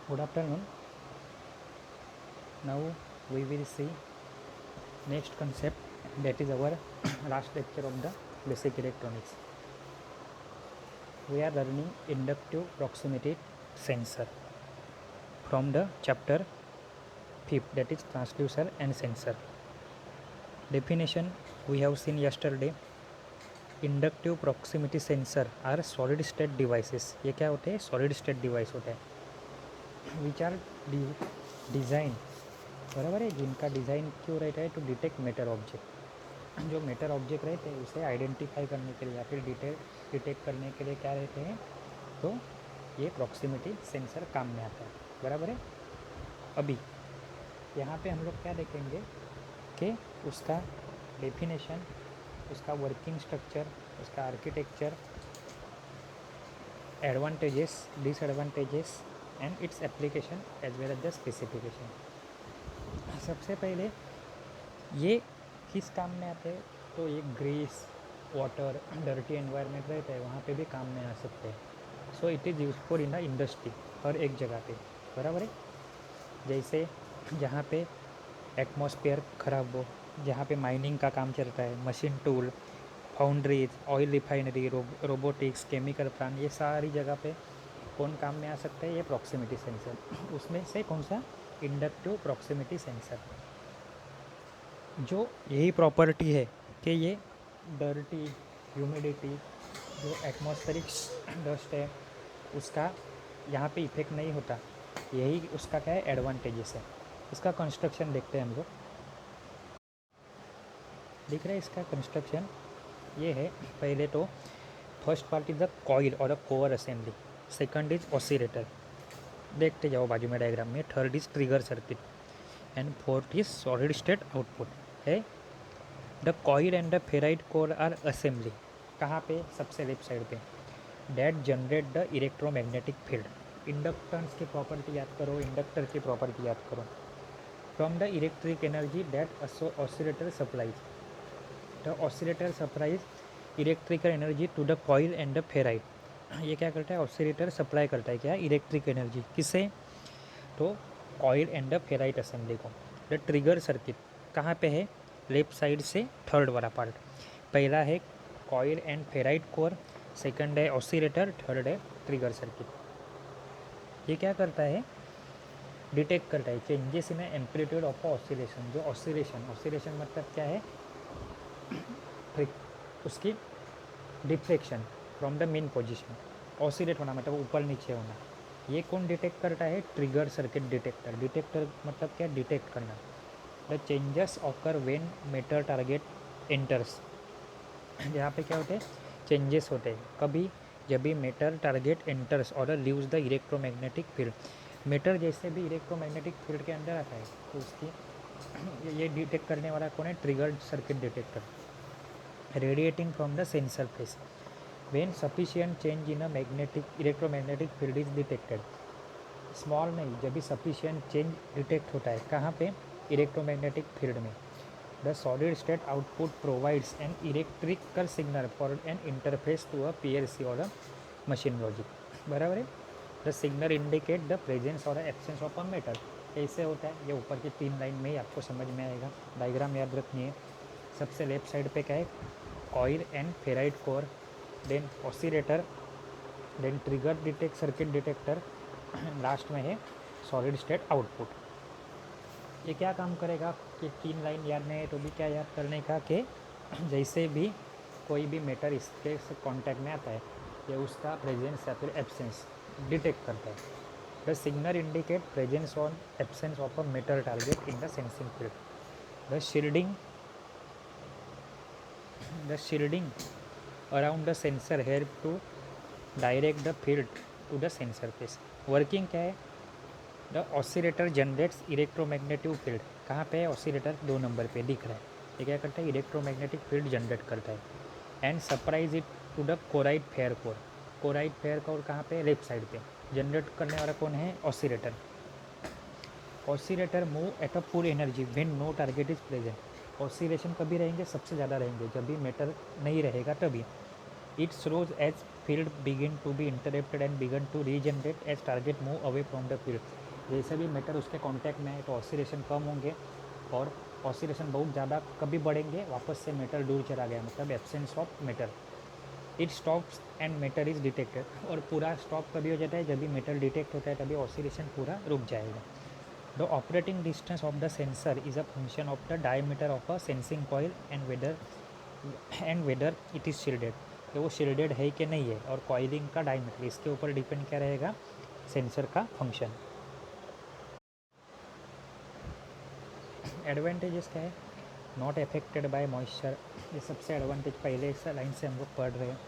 Good afternoon. Now we will see next concept, that is our last lecture of the basic electronics. We are learning inductive proximity sensor from the chapter 5th, that is transducer and sensor. Definition we have seen yesterday. Inductive proximity sensor are solid state devices. ये क्या होते हैं? Solid state device होते हैं which are design, बराबर है, जिनका design क्यों रहता है? To detect metal object. जो मेटर ऑब्जेक्ट रहते हैं उसे आइडेंटिफाई करने के लिए या फिर डिटेक्ट करने के लिए क्या रहते हैं? तो ये प्रॉक्सिमिटी सेंसर काम में आता है, बराबर है. अभी यहाँ पे हम लोग क्या देखेंगे कि उसका डेफिनेशन, उसका वर्किंग स्ट्रक्चर, उसका architecture, advantages, disadvantages and its application as well as the specification. सबसे पहले ये किस काम में आते हैं? तो ये ग्रीस, वाटर, डर्टी एनवायरनमेंट रहता है वहाँ पे भी काम में आ सकते हैं. So it is useful in the industry, हर एक जगह पे, बराबर है. जैसे जहाँ पे एटमॉस्फेयर ख़राब हो, जहाँ पे माइनिंग का काम चलता है, machine tool, foundries, oil refinery, robotics, chemical plant, ये सारी जगह पे कौन काम में आ सकता है? ये प्रॉक्सिमिटी सेंसर. उसमें से कौन सा? Inductive proximity sensor. जो यही प्रॉपर्टी है कि ये डर्टी, ह्यूमिडिटी, जो एटमॉस्फेरिक डस्ट है उसका यहाँ पे इफेक्ट नहीं होता. यही उसका क्या है? एडवांटेजेस है. इसका कंस्ट्रक्शन देखते हैं हम लोग. दिख रहा है इसका कंस्ट्रक्शन? ये है. पहले तो first part is the coil और uh core assembly, second is oscillator, देखते जाओ बाजू में डायग्राम में. Third is trigger circuit and fourth is solid state output है. The coil and the ferrite core are assembly. कहाँ पे? सबसे लेफ्ट साइड पे. That generate the electromagnetic field. Inductance की प्रॉपर्टी याद करो, इंडक्टर की प्रॉपर्टी याद करो. From the electric energy that oscillator supplies. The oscillator supplies electrical energy to the coil and the ferrite. ये क्या करता है? ऑसिलेटर सप्लाई करता है क्या? Electric energy. किसे? तो coil and the ferrite assembly को. द ट्रिगर सर्किट कहाँ पे है? लेफ्ट साइड से थर्ड वाला पार्ट. पहला है coil and ferrite core, second है ऑसिलेटर, थर्ड है ट्रिगर सर्किट. ये क्या करता है? डिटेक्ट करता है changes in amplitude of oscillation. जो ऑसिलेशन मतलब क्या है? उसकी deflection from the main position. Oscillate होना मतलब ऊपर नीचे होना. ये कौन डिटेक्ट करता है? Trigger circuit detector. डिटेक्टर मतलब क्या? डिटेक्ट करना. The changes occur when metal target enters. यहाँ पे क्या होते हैं? चेंजेस होते हैं कभी? जब भी मेटर टारगेट एंटर्स और leaves the electromagnetic field. Metal जैसे भी इलेक्ट्रोमैग्नेटिक फील्ड के अंदर आता है तो उसकी ये डिटेक्ट करने वाला कौन है? Trigger circuit detector. Radiating from the sensor face when sufficient change in a magnetic electromagnetic field is detected. Small नहीं, जब भी सफिशिएंट चेंज डिटेक्ट होता है. कहाँ पे? इलेक्ट्रोमैग्नेटिक फील्ड में. The solid state output provides an electrical signal for an interface to a PLC or a machine logic, बराबर है. The signal indicate the presence or absence of a metal. कैसे होता है? ये ऊपर की 3 लाइन में ही आपको समझ में आएगा. डायग्राम याद रखनी है. सबसे लेफ्ट साइड पे क्या है? Coil and ferrite core, then oscillator, then trigger detect circuit detector, last में है सॉलिड स्टेट आउटपुट. ये क्या काम करेगा? कि 3 लाइन याद नहीं है तो भी क्या याद करने का कि जैसे भी कोई भी मेटर इसके कांटेक्ट में आता है ये उसका प्रेजेंस या फिर एब्सेंस डिटेक्ट करता है. The signal indicate presence or absence of a metal target in the sensing field. The shielding around the sensor help to direct the field to the sensor face. Working क्या है? The oscillator generates electromagnetic field. कहाँ पे है? Oscillator 2 number पे दिख रहा है. ये क्या करता है? इलेक्ट्रोमैग्नेटिक फील्ड जनरेट करता है. And supplies it to the coil and ferrite core. Coil and ferrite core कहाँ पे? लेफ्ट साइड पे. जनरेट करने वाला कौन है? Oscillator. Oscillator move at a full energy when no target is present. Oscillation कभी रहेंगे? सबसे ज़्यादा रहेंगे जब भी मेटर नहीं रहेगा तभी. It shows as field begin to be interrupted and begin to regenerate as target move away from the field। जैसे भी मेटल उसके कांटेक्ट में है तो ऑसिलेशन कम होंगे और ऑसिलेशन बहुत ज़्यादा कभी बढ़ेंगे, वापस से मेटल दूर चला गया, मतलब absence of metal. It stops and metal is detected, और पूरा स्टॉप कभी हो जाता है जब भी मेटल डिटेक्ट होता है, तभी ऑसिलेशन पूरा रुक जाएगा। The operating distance of the sensor is a function of the diameter of a sensing coil and whether it is shielded, कि वो शील्डेड है कि नहीं है, और कॉइलिंग का डायमीटर, इसके ऊपर डिपेंड क्या रहेगा, सेंसर का फंक्शन। एडवांटेजेस क्या है, नॉट अफेक्टेड बाय मॉइस्चर, ये सबसे एडवांटेज पहले इस लाइन से हम लोग पढ़ रहे हैं।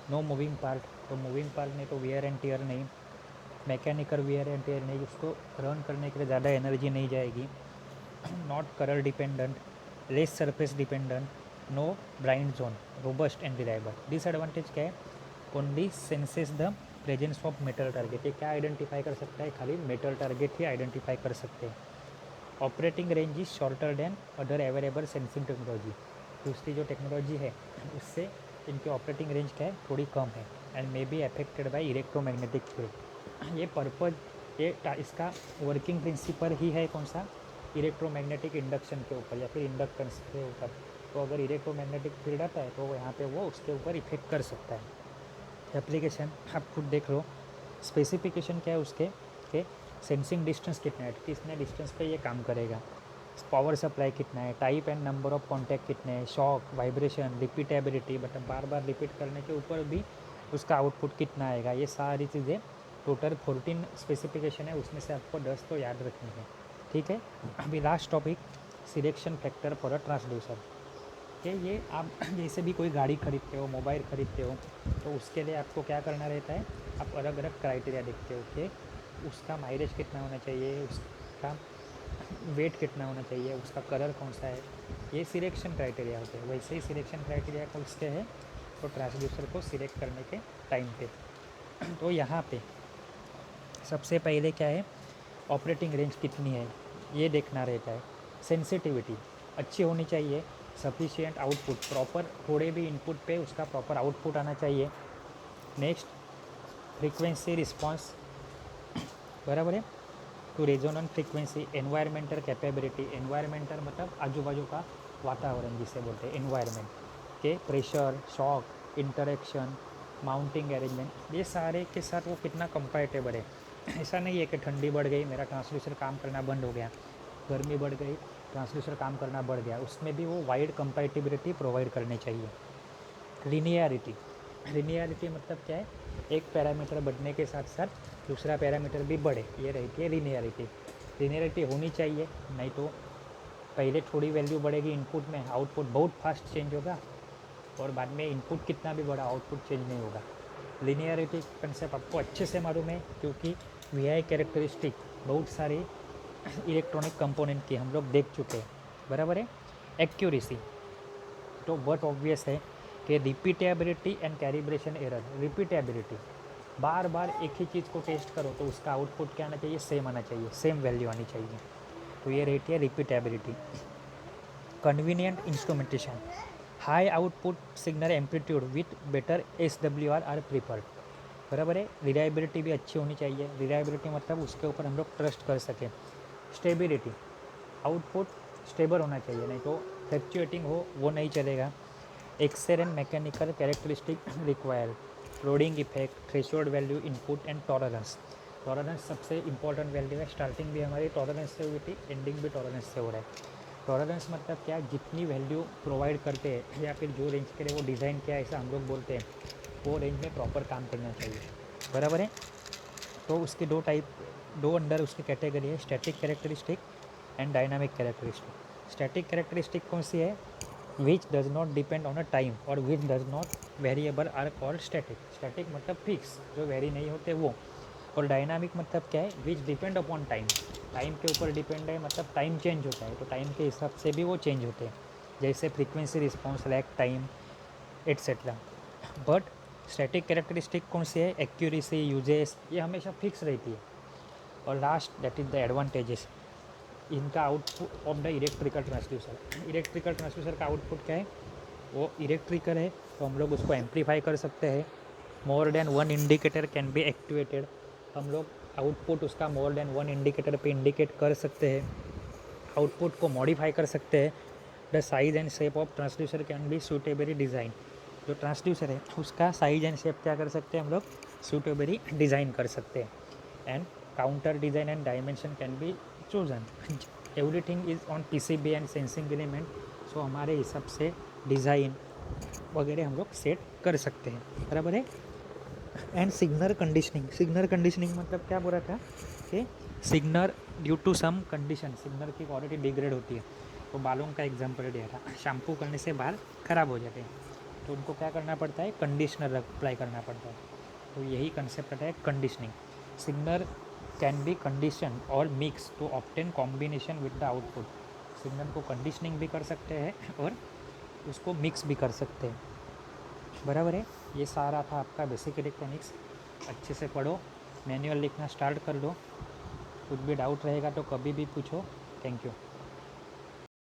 नो मूविंग पार्ट, तो मूविंग पार्ट नहीं तो वियर एंड टीयर नहीं, मैकेनिकल वियर एंड टीयर नहीं, उसको रन करने के लिए ज़्यादा एनर्जी नहीं जाएगी। Not colour dependent, less surface dependent, no blind zone, robust and reliable. Disadvantage क्या है, only senses the presence of metal target, ये क्या आइडेंटिफाई कर सकता है, खाली मेटल टारगेट ही आइडेंटिफाई कर सकते हैं। Operating range is shorter than other available sensing technology, दूसरी जो टेक्नोलॉजी है उससे इनकी ऑपरेटिंग रेंज क्या है, थोड़ी कम है। And may be affected by electromagnetic field, ये पर्पज, ये इसका वर्किंग प्रिंसिपल ही है कौन सा, इलेक्ट्रोमैग्नेटिक इंडक्शन के ऊपर या फिर इंडक्टेंस के ऊपर। तो अगर इलेक्ट्रोमैग्नेटिक फील्ड आता है तो यहाँ पे वो उसके ऊपर इफेक्ट कर सकता है। एप्लीकेशन आप खुद देख लो, स्पेसिफिकेशन क्या है उसके, कि सेंसिंग डिस्टेंस कितना है, कितने डिस्टेंस पे ये काम करेगा, पावर सप्लाई कितना है, type and number of contact कितने हैं, शॉक, वाइब्रेशन, रिपीटेबिलिटी, मतलब बार बार रिपीट करने के ऊपर भी उसका आउटपुट कितना आएगा, ये सारी चीज़ें टोटल 14 स्पेसिफिकेशन है, उसमें से आपको 10 तो याद रखनी है। ठीक है, अभी last topic, selection factor for a transducer, कि ये आप जैसे भी कोई गाड़ी खरीदते हो, मोबाइल खरीदते हो, तो उसके लिए आपको क्या करना रहता है, आप अलग अलग क्राइटेरिया देखते हो कि उसका माइलेज कितना होना चाहिए, उसका वेट कितना होना चाहिए, उसका कलर कौन सा है, ये सिलेक्शन क्राइटेरिया होते हैं। वैसे ही सिलेक्शन क्राइटेरिया को इसके है तो ट्रांसड्यूसर को सिलेक्ट करने के टाइम पे, तो यहाँ पे सबसे पहले क्या है, ऑपरेटिंग रेंज कितनी है ये देखना रहता है। सेंसिटिविटी अच्छी होनी चाहिए, सफिशिएंट आउटपुट, प्रॉपर थोड़े भी इनपुट पे उसका प्रॉपर आउटपुट आना चाहिए। नेक्स्ट, फ्रीक्वेंसी रिस्पॉन्स बराबर है to resonant frequency, environmental capability, environmental मतलब आजू बाजू का वातावरण जिसे बोलते हैं एनवायरमेंट, के pressure, shock, interaction, mounting arrangement, ये सारे के साथ वो कितना कंपैटिबल है। ऐसा नहीं है कि ठंडी बढ़ गई मेरा ट्रांसड्यूसर काम करना बंद हो गया, गर्मी बढ़ गई ट्रांसड्यूसर काम करना बढ़ गया, उसमें भी वो वाइड कंपैटिबिलिटी प्रोवाइड करनी चाहिए। लिनियरिटी, लिनियरिटी मतलब क्या है, एक पैरामीटर बढ़ने के साथ साथ दूसरा पैरामीटर भी बढ़े, ये रहती है लिनियरिटी। लिनियरिटी होनी चाहिए, नहीं तो पहले थोड़ी वैल्यू बढ़ेगी इनपुट में, आउटपुट बहुत फास्ट चेंज होगा, और बाद में इनपुट कितना भी बड़ा आउटपुट चेंज नहीं होगा। लिनियरिटी कंसेप्ट आपको अच्छे से मालूम है, क्योंकि वी कैरेक्टरिस्टिक बहुत सारी इलेक्ट्रॉनिक कंपोनेंट की हम लोग देख चुके हैं, बराबर है। एक्यूरेसी तो बहुत ऑब्वियस है कि repeatability and calibration error, repeatability बार बार एक ही चीज़ को टेस्ट करो तो उसका आउटपुट क्या आना चाहिए, सेम आना चाहिए, सेम वैल्यू आनी चाहिए, तो ये रहती है repeatability. Convenient instrumentation, high output signal amplitude with better SWR are preferred, बराबर है। रिलायबिलिटी भी अच्छी होनी चाहिए, रिलायबिलिटी मतलब उसके ऊपर हम लोग ट्रस्ट कर सकें। स्टेबिलिटी, आउटपुट स्टेबल होना चाहिए, नहीं तो फ्लक्चुएटिंग हो वो नहीं चलेगा। Excellent mechanical characteristic required, loading effect, threshold value, input and tolerance. Tolerance सबसे इंपॉर्टेंट वैल्यू है, स्टार्टिंग भी हमारी टॉलरेंस से हुई थी, एंडिंग भी टॉलरेंस से हो रहा है। टॉलरेंस मतलब क्या, जितनी वैल्यू प्रोवाइड करते हैं या फिर जो रेंज के लिए वो डिज़ाइन किया है ऐसा हम लोग बोलते हैं, वो रेंज में प्रॉपर काम करना चाहिए, बराबर है। तो उसके दो अंडर उसकी कैटेगरी है, static characteristic and dynamic characteristic. Static characteristic कौन सी है, which does not depend on a time और which does not variable are called static. Static मतलब फिक्स, जो वेरी नहीं होते वो। और डायनामिक मतलब क्या है, which depend upon time, time के ऊपर डिपेंड है, मतलब टाइम चेंज होता है तो टाइम के हिसाब से भी वो चेंज होते हैं, जैसे frequency response, lag time etcetera. But static characteristic कौन सी है, एक्यूरेसी, यूजेस, ये हमेशा फिक्स रहती है। और last that is the advantages, इनका output of the electrical transducer. Electrical transducer का आउटपुट क्या है, वो इलेक्ट्रिकल है, तो हम लोग उसको एम्पलीफाई कर सकते हैं। More than one indicator can be activated, हम लोग आउटपुट उसका मोर देन वन इंडिकेटर पे इंडिकेट कर सकते हैं, आउटपुट को मॉडिफाई कर सकते हैं। The size and shape of transducer can be suitably design, जो ट्रांसड्यूसर है उसका साइज एंड शेप क्या कर सकते हैं हम लोग, सूटेबली डिज़ाइन कर सकते हैं। And counter design and dimension can be chosen, everything is on PCB and sensing element. So हमारे हिसाब से डिज़ाइन वगैरह हम लोग सेट कर सकते हैं, बराबर है। And signal conditioning, signal conditioning मतलब क्या बोल रहा था कि signal due to some condition, signal की क्वालिटी डिग्रेड होती है। तो बालों का एग्जांपल दिया था, शैम्पू करने से बाल ख़राब हो जाते हैं, तो उनको क्या करना पड़ता है, कंडीशनर अप्लाई करना पड़ता है। तो यही कंसेप्ट है conditioning. Signal can be condition और mix to obtain combination with the output, signal को कंडीशनिंग भी कर सकते हैं और उसको मिक्स भी कर सकते हैं, बराबर है। ये सारा था आपका बेसिक इलेक्ट्रॉनिक्स, अच्छे से पढ़ो, मैनुअल लिखना स्टार्ट कर दो, कुछ भी डाउट रहेगा तो कभी भी पूछो। Thank you.